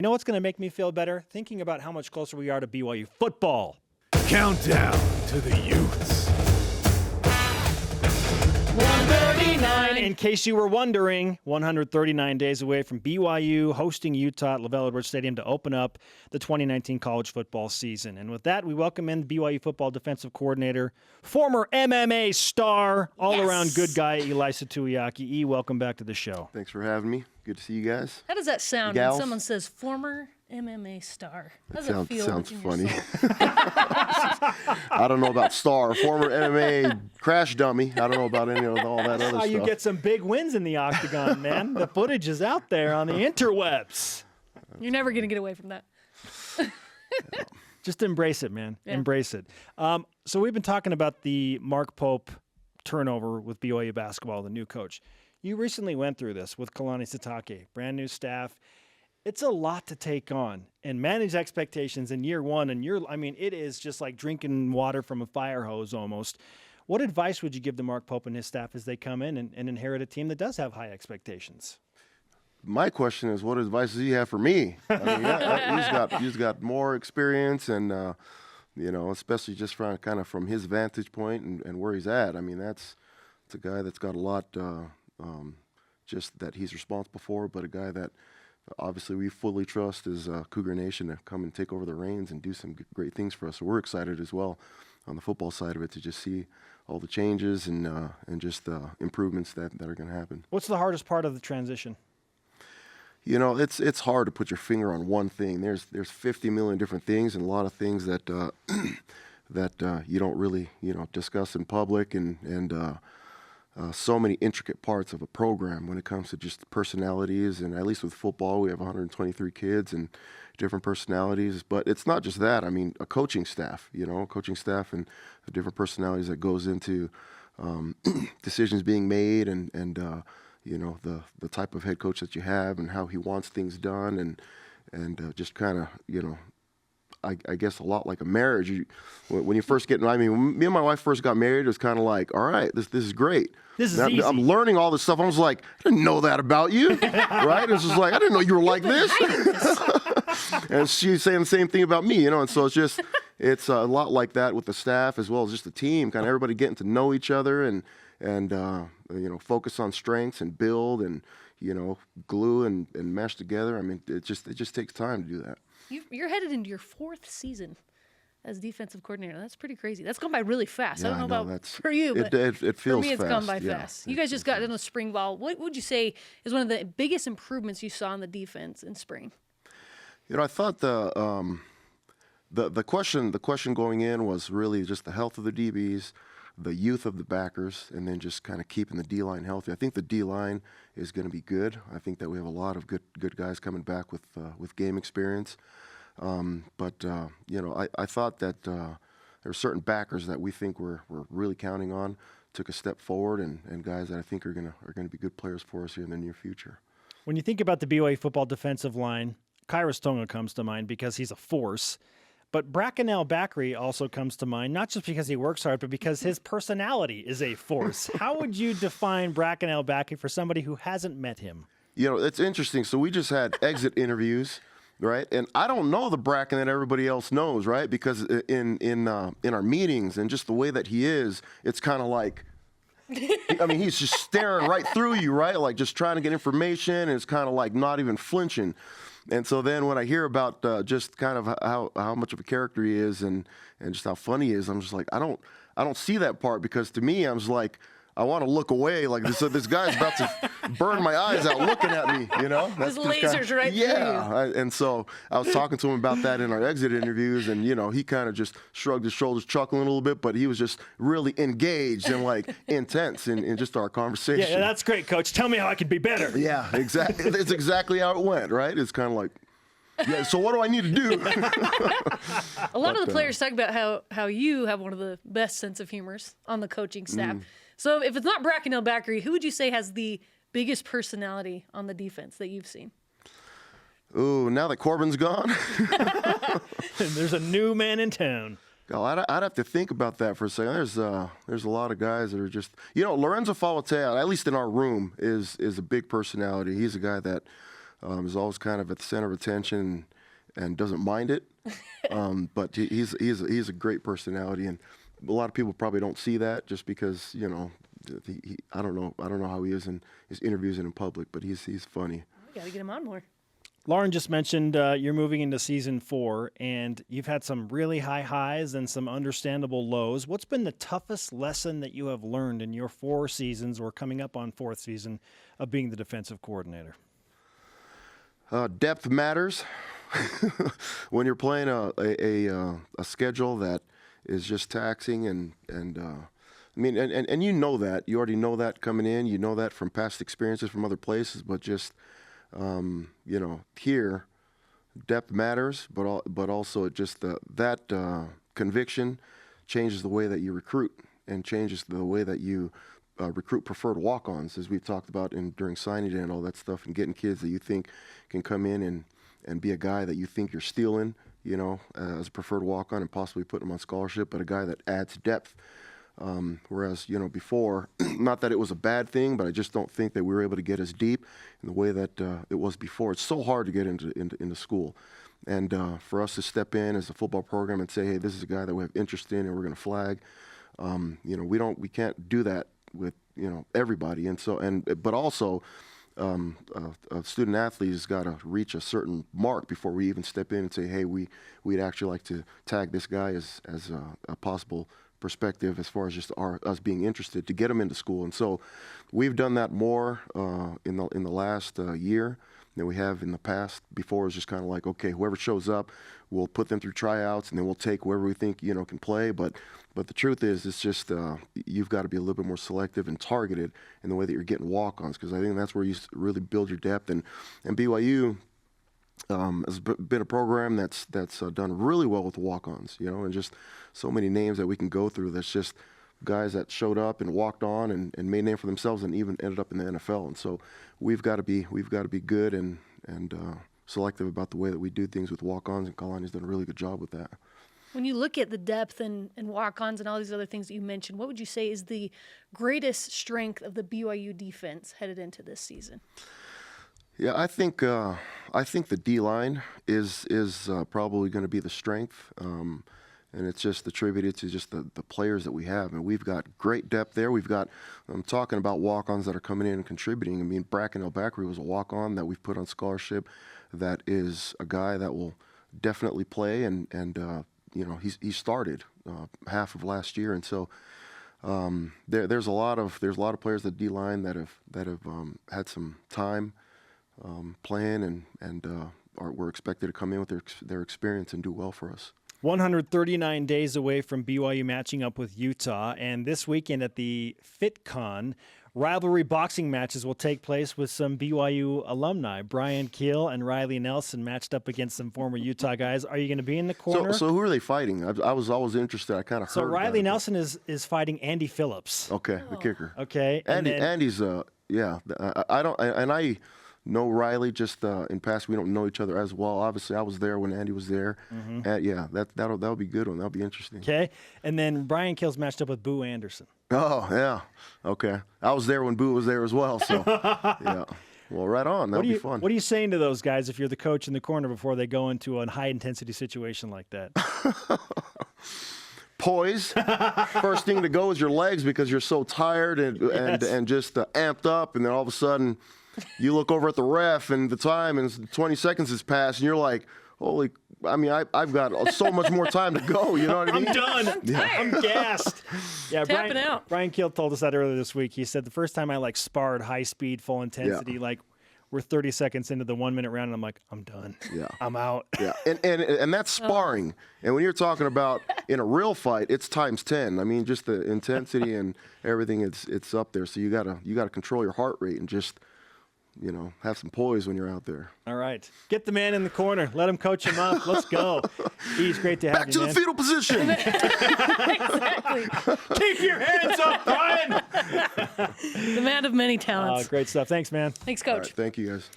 You know what's going to make me feel better? Thinking about how much closer we are to BYU football. Countdown to the Utes. 139. In case you were wondering, 139 days away from BYU hosting Utah at LaVell Edwards Stadium to open up the 2019 college football season. And with that, we welcome in BYU Football Defensive Coordinator, former MMA Star, all-around good guy, Elisa Tuiaki. Welcome back to the show. Thanks for having me. Good to see you guys. How does that sound when someone says former MMA Star? How does it feel? Sounds funny. I don't know about star. Former MMA crash dummy. I don't know about any of all that other stuff. You get some big wins in the octagon, man. The footage is out there on the interwebs. You're never going to get away from that. Just embrace it, man. Yeah. Embrace it. So we've been talking about the Mark Pope turnover with BYU basketball, the new coach. You recently went through this with Kalani Sitake, brand new staff. It's a lot to take on and manage expectations in year one. And it is just like drinking water from a fire hose almost. What advice would you give to Mark Pope and his staff as they come in and inherit a team that does have high expectations? My question is, what advice does he have for me? He's got more experience and, especially just from his vantage point and where he's at. I mean, it's a guy that's got a lot just that he's responsible for, but a guy that obviously we fully trust as Cougar Nation to come and take over the reins and do some great things for us. So we're excited as well on the football side of it to just see all the changes and just the improvements that are going to happen. What's the hardest part of the transition? It's hard to put your finger on one thing. There's 50 million different things and a lot of things that that you don't really discuss in public and so many intricate parts of a program when it comes to just personalities. And at least with football, we have 123 kids and different personalities. But it's not just that. I mean, a coaching staff, and the different personalities that goes into decisions being made and the type of head coach that you have and how he wants things done and just kind of, I guess a lot like a marriage. When you first get, when me and my wife first got married, it was kind of like, all right, this is great. This is easy. I'm learning all this stuff. I was like, I didn't know that about you, right? It's just like, I didn't know you were like this. And she's saying the same thing about me, And so it's a lot like that with the staff as well as just the team, kind of everybody getting to know each other and focus on strengths and build and, glue and mesh together. I mean, it just takes time to do that. You're headed into your fourth season as defensive coordinator. That's pretty crazy. That's gone by really fast. Yeah, I don't know about for you, but it feels for me, it's fast. gone by fast. You guys just got into spring ball. What would you say is one of the biggest improvements you saw in the defense in spring? I thought the question going in was really just the health of the DBs, the youth of the backers, and then just kind of keeping the D-line healthy. I think the D-line is going to be good. I think that we have a lot of good guys coming back with game experience. I thought that there were certain backers that we think we're really counting on, took a step forward, and guys that I think are going to be good players for us here in the near future. When you think about the BYU football defensive line, Kairos Tonga comes to mind because he's a force. But Bracken Bakri also comes to mind, not just because he works hard, but because his personality is a force. How would you define Bracken Bakri for somebody who hasn't met him? It's interesting. So we just had exit interviews, right? And I don't know the Bracken that everybody else knows, right? Because in our meetings and just the way that he is, it's kind of like, he's just staring right through you, right? Like just trying to get information, and it's kind of like not even flinching. And so then when I hear about just kind of how much of a character he is and just how funny he is, I'm just like, I don't see that part, because to me, I'm just like, I want to look away. Like this guy's about to burn my eyes out looking at me, That's His lasers right through you. And so I was talking to him about that in our exit interviews, and, he kind of just shrugged his shoulders, chuckling a little bit, but he was just really engaged and intense in just our conversation. Yeah, that's great, Coach. Tell me how I can be better. Yeah, exactly. That's exactly how it went, right? It's kind of like, yeah, so what do I need to do? A lot of the players talk about how you have one of the best sense of humors on the coaching staff. So if it's not Bracken Bakri, who would you say has the biggest personality on the defense that you've seen? Ooh, now that Corbin's gone. There's a new man in town. God, I'd have to think about that for a second. There's a lot of guys that are just, Lorenzo Falatea, at least in our room, is a big personality. He's a guy that is always kind of at the center of attention and doesn't mind it. But he's a great personality, and a lot of people probably don't see that just because, you know, I don't know how he is in his interviews and in public, but he's funny. We got to get him on more. Lauren just mentioned you're moving into season 4, and you've had some really high highs and some understandable lows. What's been the toughest lesson that you have learned in your 4 seasons or coming up on 4th season of being the defensive coordinator? Depth matters. When you're playing a schedule that is just taxing and I mean, and you know that. You already know that coming in. You know that from past experiences from other places, but just you know, here, depth matters, but also it just that conviction changes the way that you recruit and changes the way that you recruit preferred walk-ons, as we've talked about during signing day and all that stuff, and getting kids that you think can come in and be a guy that you think you're stealing, you know, as a preferred walk-on and possibly putting them on scholarship, but a guy that adds depth. Whereas, you know, before, not that it was a bad thing, but I just don't think that we were able to get as deep in the way that it was before. It's so hard to get into school. And for us to step in as a football program and say, hey, this is a guy that we have interest in and we're going to flag, you know, we can't do that with, you know, everybody. And so, but also, a student athlete has got to reach a certain mark before we even step in and say, hey, we'd actually like to tag this guy as a possible perspective as far as just us being interested to get them into school. And so we've done that more in the last year than we have in the past. Before, it's just kind of like, okay, whoever shows up, we'll put them through tryouts, and then we'll take whoever we think, you know, can play. But the truth is, it's just you've got to be a little bit more selective and targeted in the way that you're getting walk-ons, because I think that's where you really build your depth. And BYU has been a program that's done really well with walk-ons, you know, and just so many names that we can go through. That's just guys that showed up and walked on and made a name for themselves and even ended up in the NFL. And so we've got to be good and selective about the way that we do things with walk-ons, and Kalani's done a really good job with that. When you look at the depth and walk-ons and all these other things that you mentioned, what would you say is the greatest strength of the BYU defense headed into this season? Yeah, I think the D-line is probably going to be the strength, and it's just attributed to just the players that we have. And we've got great depth there. We've got, I'm talking about walk-ons that are coming in and contributing. I mean, Bracken El-Bakri was a walk-on that we've put on scholarship that is a guy that will definitely play, and you know, he started half of last year. And so there's a lot of players at D-line that have had some time playing and were expected to come in with their experience and do well for us. 139 days away from BYU matching up with Utah, and this weekend at the FitCon, rivalry boxing matches will take place with some BYU alumni. Brian Keel and Riley Nelson matched up against some former Utah guys. Are you going to be in the corner? So who are they fighting? I was always interested. I kind of heard. So Riley Nelson is fighting Andy Phillips. Okay, the kicker. Okay, Andy's yeah. I know Riley just in past. We don't know each other as well. Obviously, I was there when Andy was there. Mm-hmm. Yeah, that'll be a good one. That'll be interesting. Okay, and then Brian Keel's matched up with Boo Anderson. Oh yeah, okay. I was there when Boo was there as well. So yeah, well, right on. That'll be fun. What are you saying to those guys if you're the coach in the corner before they go into a high intensity situation like that? Poise. First thing to go is your legs, because you're so tired and just amped up, and then all of a sudden you look over at the ref and the time and 20 seconds has passed and you're like, holy, I mean, I've got so much more time to go. You know what I mean? I'm done. I'm gassed. Yeah, Tapping out. Brian Keel told us that earlier this week. He said the first time I sparred high speed, full intensity, we're 30 seconds into the 1 minute round and I'm like, I'm done. Yeah. I'm out. Yeah. And that's sparring. And when you're talking about in a real fight, it's times 10. I mean, just the intensity and everything, it's up there. So you gotta control your heart rate and just, you know, have some poise when you're out there. All right. Get the man in the corner. Let him coach him up. Let's go. He's great to have you, man. Back to the fetal position. Exactly. Keep your hands up, Brian. The man of many talents. Great stuff. Thanks, man. Thanks, Coach. All right, thank you, guys.